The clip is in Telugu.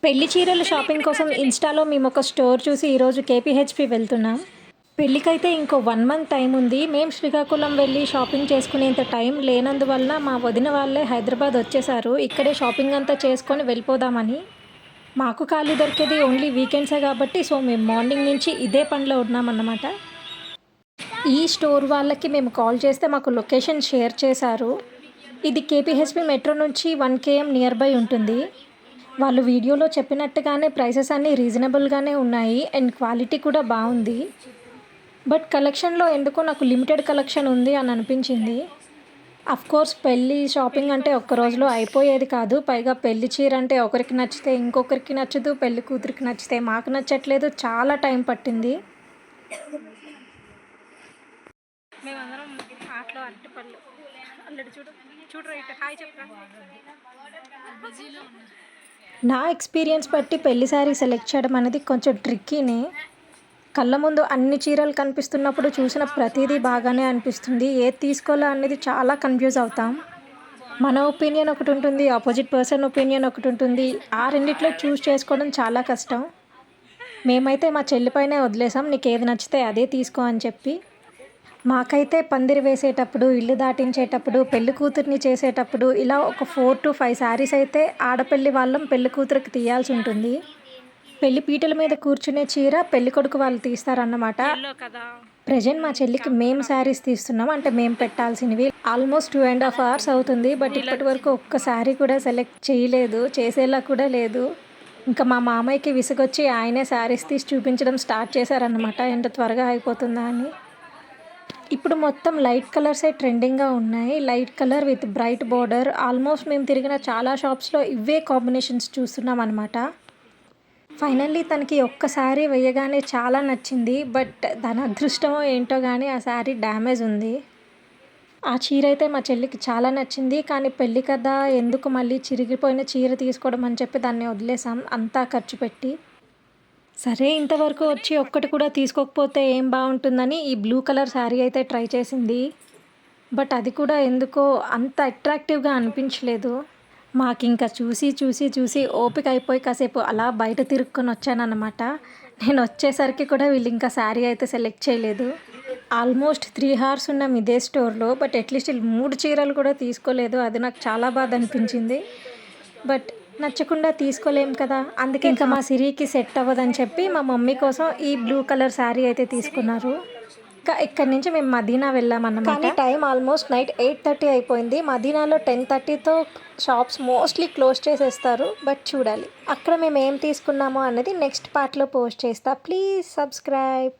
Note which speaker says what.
Speaker 1: పెళ్లి చీరల షాపింగ్ కోసం ఇన్స్టాలో మేము ఒక స్టోర్ చూసి ఈరోజు కేపీహెచ్పి వెళ్తున్నాం. పెళ్ళికైతే ఇంకో 1 మంత్ టైం ఉంది. మేము శ్రీకాకుళం వెళ్ళి షాపింగ్ చేసుకునేంత టైం లేనందువల్ల మా వదిన వాళ్ళే హైదరాబాద్ వచ్చేసారు. ఇక్కడే షాపింగ్ అంతా చేసుకొని వెళ్ళిపోదామని. మాకు ఖాళీ దొరికేది ఓన్లీ వీకెండ్సే కాబట్టి మేము మార్నింగ్ నుంచి ఇదే పనిలో ఉన్నామన్నమాట. ఈ స్టోర్ వాళ్ళకి మేము కాల్ చేస్తే మాకు లొకేషన్ షేర్ చేశారు. ఇది కేపీహెచ్పి మెట్రో నుంచి 1 km నియర్ బై ఉంటుంది. వాళ్ళు వీడియోలో చెప్పినట్టుగానే ప్రైసెస్ అన్నీ రీజనబుల్గానే ఉన్నాయి అండ్ క్వాలిటీ కూడా బాగుంది. బట్ కలెక్షన్లో ఎందుకో నాకు లిమిటెడ్ కలెక్షన్ ఉంది అని అనిపించింది. కోర్స్ పెళ్ళి షాపింగ్ అంటే ఒక్క రోజులో అయిపోయేది కాదు. పైగా పెళ్లి చీర అంటే ఒకరికి నచ్చితే ఇంకొకరికి నచ్చదు, పెళ్లి కూతురికి నచ్చితే మాకు నచ్చట్లేదు, చాలా టైం పట్టింది. మేమందరం ఆటలో అరటిపళ్ళు అల్లడి చూడు రైట్ హాయ్ చెప్పరా. నా ఎక్స్పీరియన్స్ బట్టి పెళ్లి శారీ సెలెక్ట్ చేయడం అనేది కొంచెం ట్రిక్కీనే. కళ్ళ ముందు అన్ని చీరలు కనిపిస్తున్నప్పుడు చూసిన ప్రతిదీ బాగానే అనిపిస్తుంది. ఏది తీసుకోవాలో అనేది చాలా కన్ఫ్యూజ్ అవుతాం. మన ఒపీనియన్ ఒకటి ఉంటుంది, ఆపోజిట్ పర్సన్ ఒపీనియన్ ఒకటి ఉంటుంది. ఆ రెండిట్లో చూస్ చేసుకోవడం చాలా కష్టం. మేమైతే మా చెల్లిపైనే వదిలేసాం, నీకు ఏది నచ్చితే అదే తీసుకో అని చెప్పి. మాకైతే పందిరి వేసేటప్పుడు, ఇల్లు దాటించేటప్పుడు, పెళ్లి కూతుర్ని చేసేటప్పుడు ఇలా ఒక 4 to 5 శారీస్ అయితే ఆడపెళ్లి వాళ్ళం పెళ్లి కూతురికి తీయాల్సి ఉంటుంది. పెళ్లి పీటల మీద కూర్చునే చీర పెళ్లి కొడుకు వాళ్ళు తీస్తారన్నమాట. ప్రజెంట్ మా చెల్లికి మేము శారీస్ తీస్తున్నాం, అంటే మేము పెట్టాల్సినవి. ఆల్మోస్ట్ 2.5 hours అవుతుంది. బట్ ఇప్పటి వరకు ఒక్క శారీ కూడా సెలెక్ట్ చేయలేదు, చేసేలా కూడా లేదు. ఇంకా మా మామయ్యకి విసుగొచ్చి ఆయనే శారీస్ తీసి చూపించడం స్టార్ట్ చేశారన్నమాట, ఎంత త్వరగా అయిపోతుందా అని. ఇప్పుడు మొత్తం లైట్ కలర్సే ట్రెండింగ్గా ఉన్నాయి. Light colour with bright border. Almost మేము తిరిగిన చాలా షాప్స్లో ఇవే కాంబినేషన్స్ చూస్తున్నాం అనమాట. ఫైనల్లీ తనకి ఒక్క శారీ వేయగానే చాలా నచ్చింది. బట్ దాని అదృష్టమో ఏంటో కానీ ఆ శారీ డ్యామేజ్ ఉంది. ఆ చీర అయితే మా చెల్లికి చాలా నచ్చింది. కానీ పెళ్ళి కదా ఎందుకు మళ్ళీ చిరిగిపోయిన చీర తీసుకోవడం అని చెప్పి దాన్ని వదిలేసాం అంతా ఖర్చు పెట్టి. సరే ఇంతవరకు వచ్చి ఒక్కటి కూడా తీసుకోకపోతే ఏం బాగుంటుందని ఈ బ్లూ కలర్ శారీ అయితే ట్రై చేసింది. బట్ అది కూడా ఎందుకో అంత అట్రాక్టివ్గా అనిపించలేదు. మాకు ఇంకా చూసి చూసి చూసి ఓపిక అయిపోయి కాసేపు అలా బయట తిరుక్కొని వచ్చానన్నమాట. నేను వచ్చేసరికి కూడా వీళ్ళు ఇంకా శారీ అయితే సెలెక్ట్ చేయలేదు. ఆల్మోస్ట్ 3 hours ఉన్నాం ఇదే స్టోర్లో. బట్ అట్లీస్ట్ 3 చీరలు కూడా తీసుకోలేదు. అది నాకు చాలా బాధ అనిపించింది. బట్ నచ్చకుండా తీసుకోలేం కదా, అందుకే ఇంకా మా సిరికి సెట్ అవ్వదని చెప్పి మా మమ్మీ కోసం ఈ బ్లూ కలర్ శారీ అయితే తీసుకున్నారు. ఇంకా ఇక్కడి నుంచి మేము మదీనా వెళ్ళామన్నమాట. కానీ టైం ఆల్మోస్ట్ నైట్ 8:30 అయిపోయింది. మదీనాలో 10:30తో షాప్స్ మోస్ట్లీ క్లోజ్ చేసేస్తారు. బట్ చూడాలి అక్కడ మేము ఏం తీసుకున్నామో అన్నది నెక్స్ట్ పార్ట్లో పోస్ట్ చేస్తా. Please subscribe.